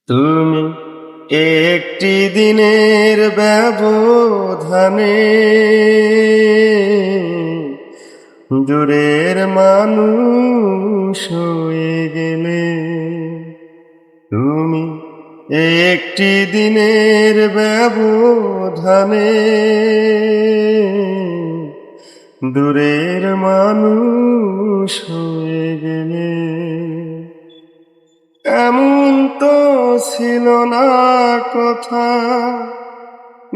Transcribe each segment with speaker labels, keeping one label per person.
Speaker 1: তুমি একটি দিনের ব্যবধানে দূরের মানুষ হয়ে গেলে। তুমি একটি দিনের ব্যবধানে দূরের মানুষ হয়ে গেলে। এমন তো ছিল না কথা,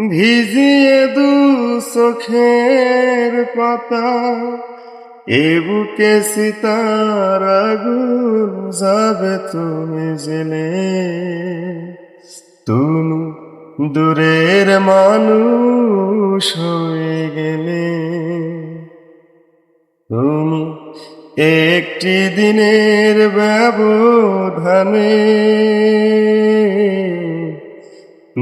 Speaker 1: ভিজিয়ে দু চোখের পাতা, এ বুকে সিতার আগুন যাবে তুমি জেলে। তুমি দূরের মানুষ হয়ে গেলে। তুমি একটি দিনের ব্যবধানে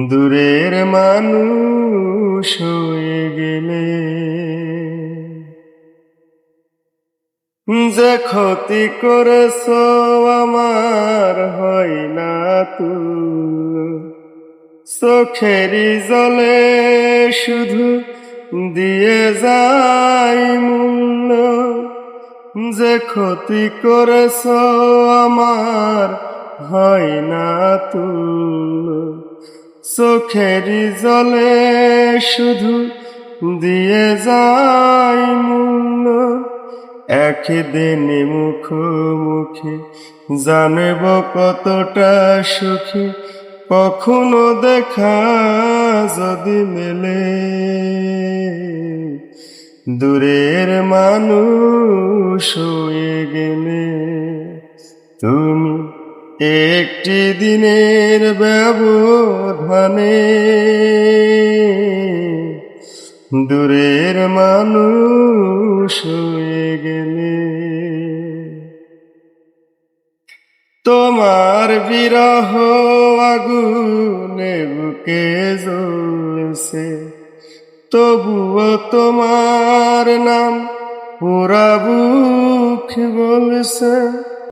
Speaker 1: দূরের মানুষ হয়ে গেলে। যে ক্ষতি করেছ আমার হয় না তুল, চোখেরই জলে শুধু দিয়ে যাই মূল্য। যে ক্ষতি করেছ আমার হয় না তুল, চোখেরই জলে শুধু দিয়ে যাই মূল্য। একদিন মুখোমুখি জানব কতটা সুখী, কখনো দেখা যদি মেলে। দূরের মানুষ হয়ে গেলে। তুমি একটি দিনের ব্যবধানে দূরের মানুষ হয়ে গেলে। তোমার বিরহ আগুনে বুকে জ্বলছে, তবুও তোমার নাম পুরা বুক বলছে।